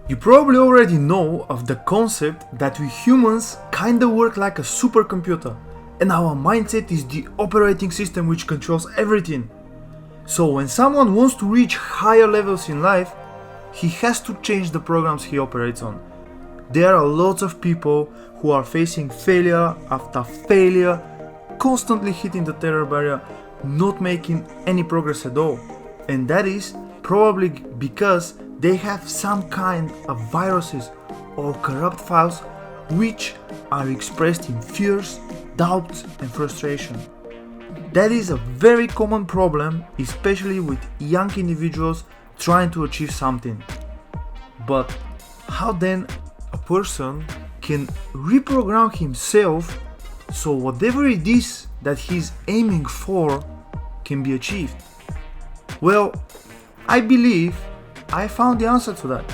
You probably already know of the concept that we humans kinda work like a supercomputer, and our mindset is the operating system which controls everything. So when someone wants to reach higher levels in life, he has to change the programs he operates on. There are lots of people who are facing failure after failure, constantly hitting the terror barrier, not making any progress at all. And that is probably because they have some kind of viruses or corrupt files which are expressed in fears, doubts and frustration. That is a very common problem, especially with young individuals trying to achieve something. But how then a person can reprogram himself so whatever it is that he's aiming for can be achieved? Well, I believe I found the answer to that.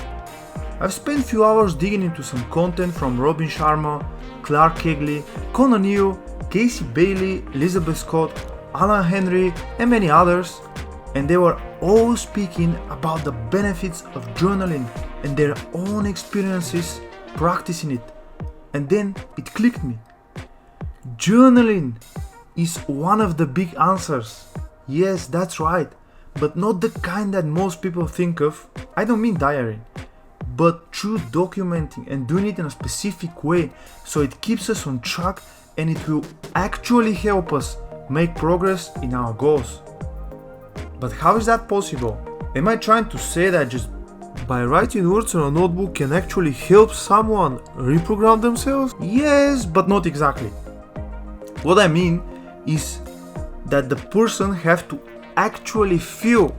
I've spent a few hours digging into some content from Robin Sharma, Clark Kegley, Conan Neal, Casey Bailey, Elizabeth Scott, Alan Henry and many others, and they were all speaking about the benefits of journaling and their own experiences practicing it. And then it clicked me. Journaling is one of the big answers. Yes, that's right, but not the kind that most people think of. I don't mean diary, but through documenting and doing it in a specific way so it keeps us on track and it will actually help us make progress in our goals. But how is that possible? Am I trying to say that just by writing words on a notebook can actually help someone reprogram themselves? Yes, but not exactly. What I mean is that the person have to actually feel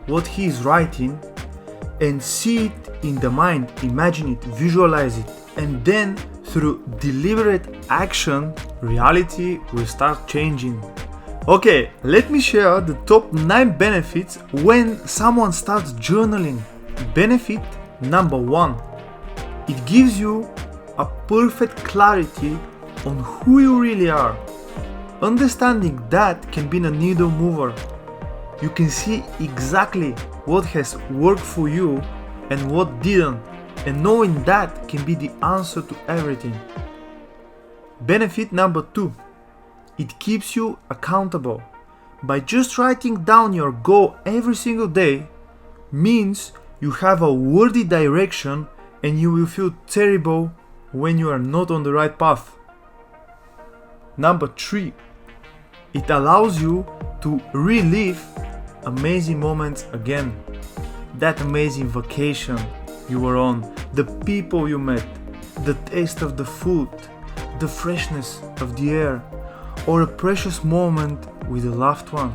what he is writing and see it in the mind, imagine it, visualize it, and then through deliberate action, reality will start changing. Okay, let me share the top 9 benefits when someone starts journaling. Benefit number 1. It gives you a perfect clarity on who you really are. Understanding that can be a needle mover. You can see exactly what has worked for you and what didn't, and knowing that can be the answer to everything. Benefit number 2. It keeps you accountable. By just writing down your goal every single day means you have a worthy direction and you will feel terrible when you are not on the right path. Number 3. It allows you to relive amazing moments again. That amazing vacation you were on, the people you met, the taste of the food, the freshness of the air, or a precious moment with a loved one.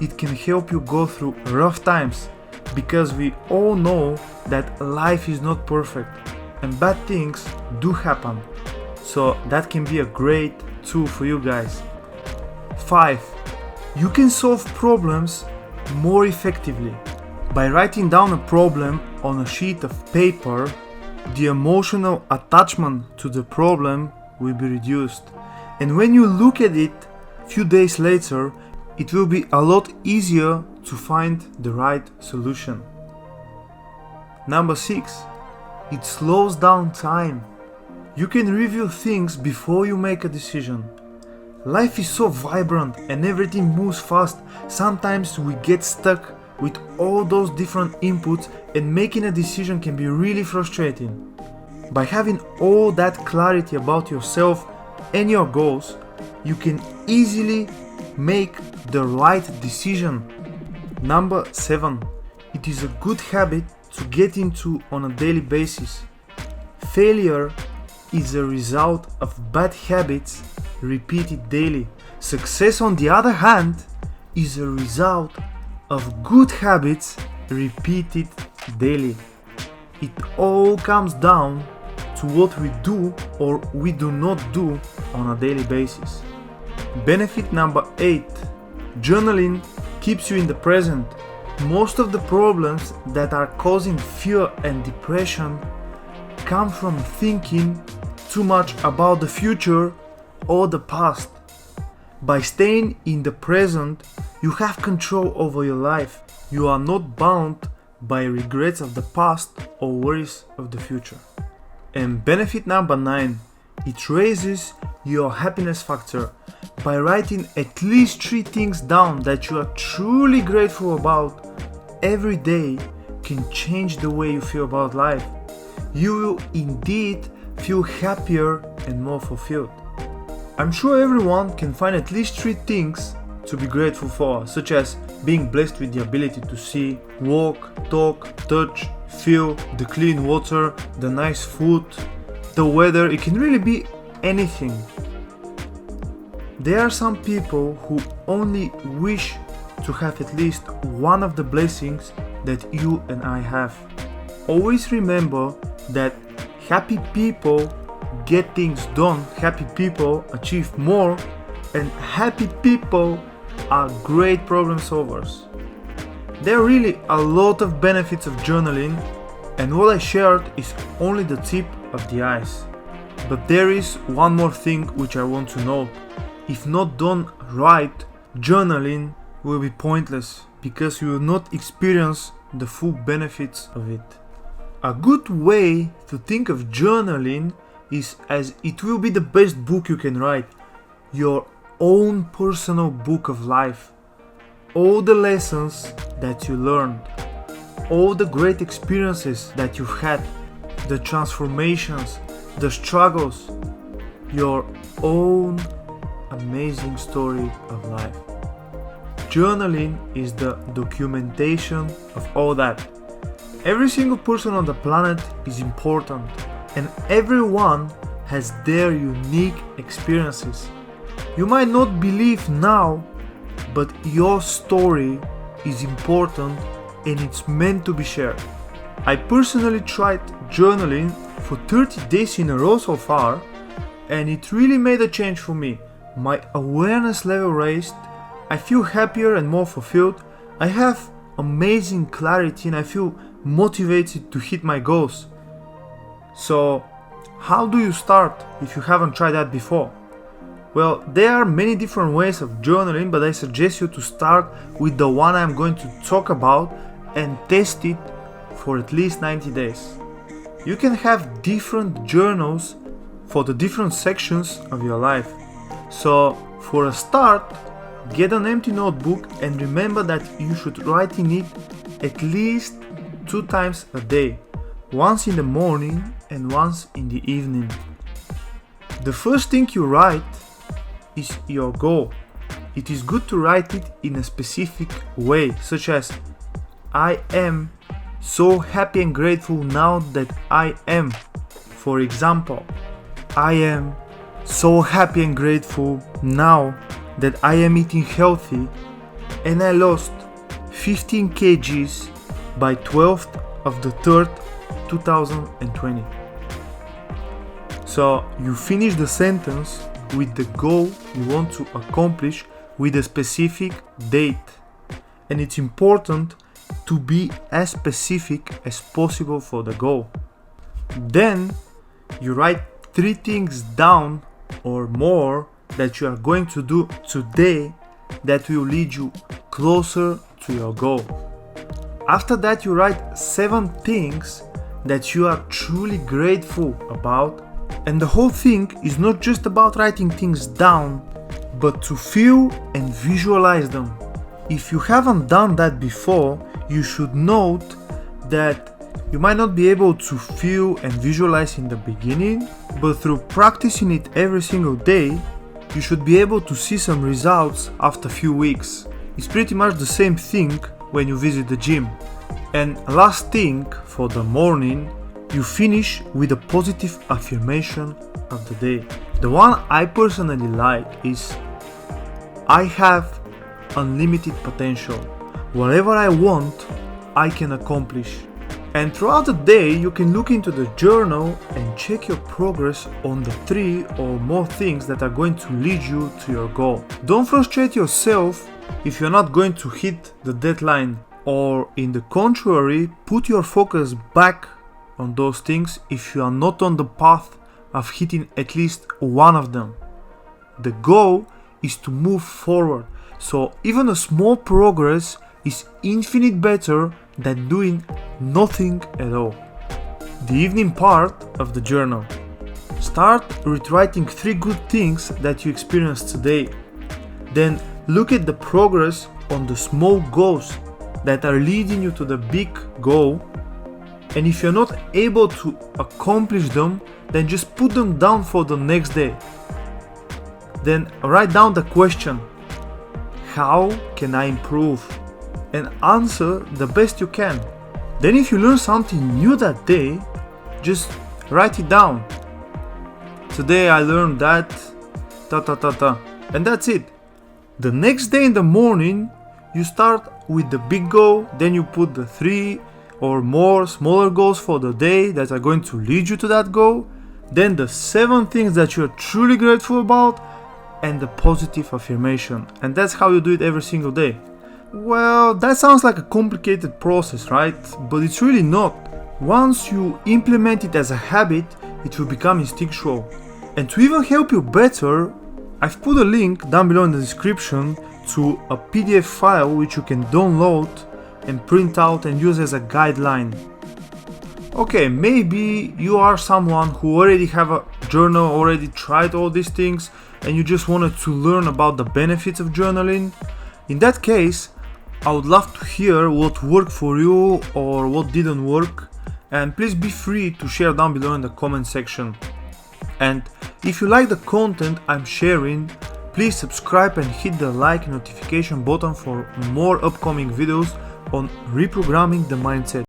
It can help you go through rough times because we all know that life is not perfect and bad things do happen. So that can be a great tool for you guys. 5. You can solve problems more effectively. By writing down a problem on a sheet of paper, the emotional attachment to the problem will be reduced. And when you look at it a few days later, it will be a lot easier to find the right solution. Number 6. It slows down time. You can review things before you make a decision. Life is so vibrant and everything moves fast. Sometimes we get stuck with all those different inputs and making a decision can be really frustrating. By having all that clarity about yourself and your goals, you can easily make the right decision. Number 7. It is a good habit to get into on a daily basis. Failure is a result of bad habits repeated daily. Success, on the other hand, is a result of good habits repeated daily. It all comes down to what we do or we do not do on a daily basis. Benefit number 8. Journaling keeps you in the present. Most of the problems that are causing fear and depression come from thinking too much about the future or the past. By staying in the present, you have control over your life. You are not bound by regrets of the past or worries of the future. And benefit number 9, it raises your happiness factor by writing at least 3 things down that you are truly grateful about every day can change the way you feel about life. You will indeed feel happier and more fulfilled. I'm sure everyone can find at least 3 things to be grateful for, such as being blessed with the ability to see, walk, talk, touch, feel, the clean water, the nice food, the weather. It can really be anything. There are some people who only wish to have at least one of the blessings that you and I have. Always remember that happy people get things done, happy people achieve more, and happy people are great problem solvers. There are really a lot of benefits of journaling, and what I shared is only the tip of the ice. But there is one more thing which I want to note. If not done right, journaling will be pointless because you will not experience the full benefits of it. A good way to think of journaling is as it will be the best book you can write, your own personal book of life. All the lessons that you learned, all the great experiences that you've had, the transformations, the struggles, your own amazing story of life. Journaling is the documentation of all that. Every single person on the planet is important, and everyone has their unique experiences. You might not believe now, but your story is important and it's meant to be shared. I personally tried journaling for 30 days in a row so far, and it really made a change for me. My awareness level raised, I feel happier and more fulfilled, I have amazing clarity, and I feel motivated to hit my goals. So, how do you start if you haven't tried that before? Well, there are many different ways of journaling, but I suggest you to start with the one I'm going to talk about and test it for at least 90 days. You can have different journals for the different sections of your life. So, for a start, get an empty notebook and remember that you should write in it at least 2 times a day, once in the morning and once in the evening. The first thing you write is your goal. It is good to write it in a specific way, such as I am so happy and grateful now that I am. For example, I am so happy and grateful now that I am eating healthy and I lost 15 kgs by 12th of the 3rd, 2020. So you finish the sentence with the goal you want to accomplish with a specific date. And it's important to be as specific as possible for the goal. Then you write 3 things down or more that you are going to do today that will lead you closer to your goal. After that, you write 7 things that you are truly grateful about. And the whole thing is not just about writing things down, but to feel and visualize them. If you haven't done that before, you should note that you might not be able to feel and visualize in the beginning, but through practicing it every single day, you should be able to see some results after a few weeks. It's pretty much the same thing when you visit the gym. And last thing, for the morning, you finish with a positive affirmation of the day. The one I personally like is I have unlimited potential. Whatever I want, I can accomplish. And throughout the day, you can look into the journal and check your progress on the 3 or more things that are going to lead you to your goal. Don't frustrate yourself if you're not going to hit the deadline, or in the contrary, put your focus back on those things if you are not on the path of hitting at least one of them. The goal is to move forward, so even a small progress is infinitely better than doing nothing at all. The evening part of the journal. Start with writing 3 good things that you experienced today. Then look at the progress on the small goals that are leading you to the big goal, and if you're not able to accomplish them, then just put them down for the next day. Then write down the question, how can I improve? And answer the best you can. Then if you learn something new that day, just write it down. Today I learned that, and that's it. The next day in the morning, you start with the big goal, then you put the 3 or more smaller goals for the day that are going to lead you to that goal, then the 7 things that you're truly grateful about, and the positive affirmation. And that's how you do it every single day. Well, that sounds like a complicated process, right? But it's really not. Once you implement it as a habit, it will become instinctual. And to even help you better, I've put a link down below in the description to a PDF file which you can download and print out and use as a guideline. Okay, maybe you are someone who already have a journal, already tried all these things, and you just wanted to learn about the benefits of journaling. In that case, I would love to hear what worked for you or what didn't work, and please be free to share down below in the comment section. And if you like the content I'm sharing, please subscribe and hit the like and notification button for more upcoming videos on reprogramming the mindset.